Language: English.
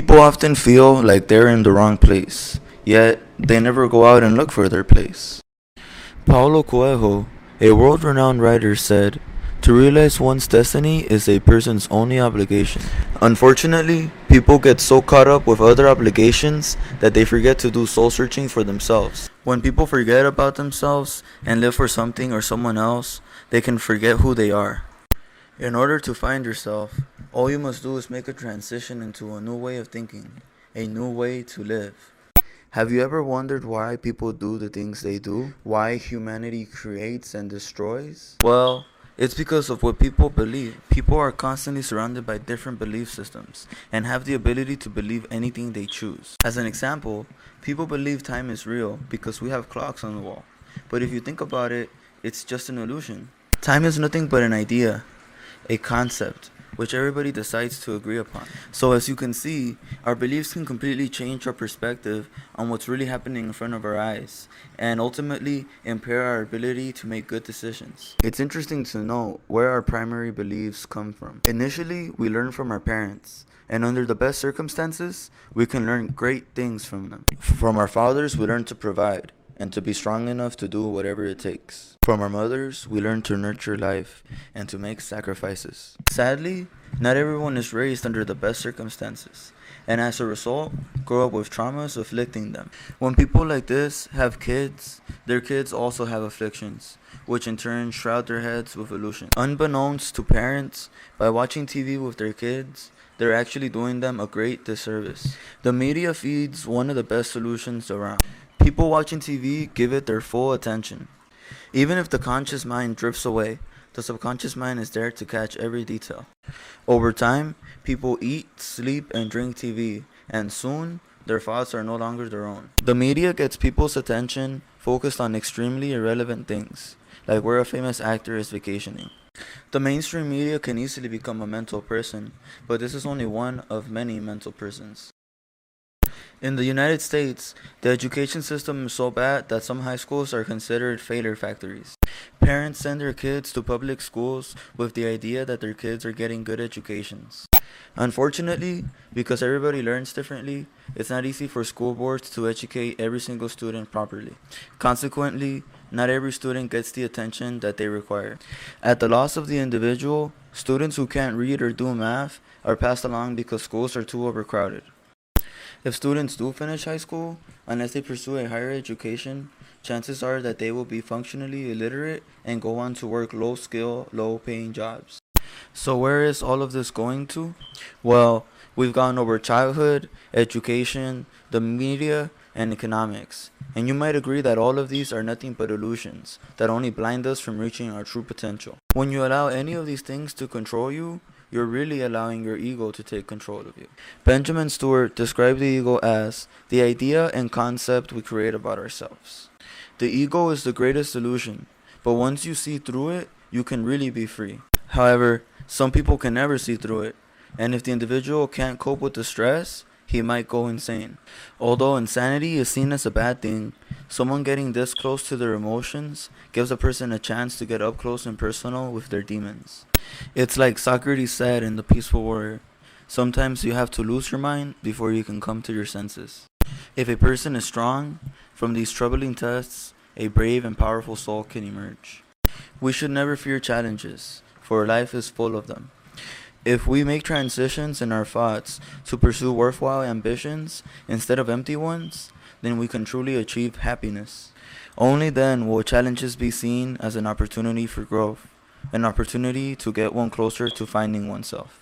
People often feel like they're in the wrong place, yet they never go out and look for their place. Paulo Coelho, a world-renowned writer, said, "To realize one's destiny is a person's only obligation." Unfortunately, people get so caught up with other obligations that they forget to do soul-searching for themselves. When people forget about themselves and live for something or someone else, they can forget who they are. In order to find yourself, all you must do is make a transition into a new way of thinking, a new way to live. Have you ever wondered why people do the things they do? Why humanity creates and destroys? Well, it's because of what people believe. People are constantly surrounded by different belief systems and have the ability to believe anything they choose. As an example, people believe time is real because we have clocks on the wall. But if you think about it, it's just an illusion. Time is nothing but an idea, a concept, which everybody decides to agree upon. So as you can see, our beliefs can completely change our perspective on what's really happening in front of our eyes, and ultimately impair our ability to make good decisions. It's interesting to know where our primary beliefs come from. Initially, we learn from our parents, and under the best circumstances, we can learn great things from them. From our fathers, we learn to provide and to be strong enough to do whatever it takes. From our mothers, we learn to nurture life and to make sacrifices. Sadly, not everyone is raised under the best circumstances, and as a result, grow up with traumas afflicting them. When people like this have kids, their kids also have afflictions, which in turn shroud their heads with illusion. Unbeknownst to parents, by watching TV with their kids, they're actually doing them a great disservice. The media feeds one of the best solutions around. People watching TV give it their full attention. Even if the conscious mind drifts away, the subconscious mind is there to catch every detail. Over time, people eat, sleep, and drink TV, and soon, their thoughts are no longer their own. The media gets people's attention focused on extremely irrelevant things, like where a famous actor is vacationing. The mainstream media can easily become a mental prison, but this is only one of many mental prisons. In the United States, the education system is so bad that some high schools are considered failure factories. Parents send their kids to public schools with the idea that their kids are getting good educations. Unfortunately, because everybody learns differently, it's not easy for school boards to educate every single student properly. Consequently, not every student gets the attention that they require. At the loss of the individual, students who can't read or do math are passed along because schools are too overcrowded. If students do finish high school, unless they pursue a higher education, chances are that they will be functionally illiterate and go on to work low-skill, low-paying jobs. So where is all of this going to? Well, we've gone over childhood, education, the media, and economics. And you might agree that all of these are nothing but illusions that only blind us from reaching our true potential. When you allow any of these things to control you, you're really allowing your ego to take control of you. Benjamin Stewart described the ego as the idea and concept we create about ourselves. The ego is the greatest illusion, but once you see through it, you can really be free. However, some people can never see through it, and if the individual can't cope with the stress, he might go insane. Although insanity is seen as a bad thing, someone getting this close to their emotions gives a person a chance to get up close and personal with their demons. It's like Socrates said in The Peaceful Warrior, sometimes you have to lose your mind before you can come to your senses. If a person is strong, from these troubling tests, a brave and powerful soul can emerge. We should never fear challenges, for life is full of them. If we make transitions in our thoughts to pursue worthwhile ambitions instead of empty ones, then we can truly achieve happiness. Only then will challenges be seen as an opportunity for growth, an opportunity to get one closer to finding oneself.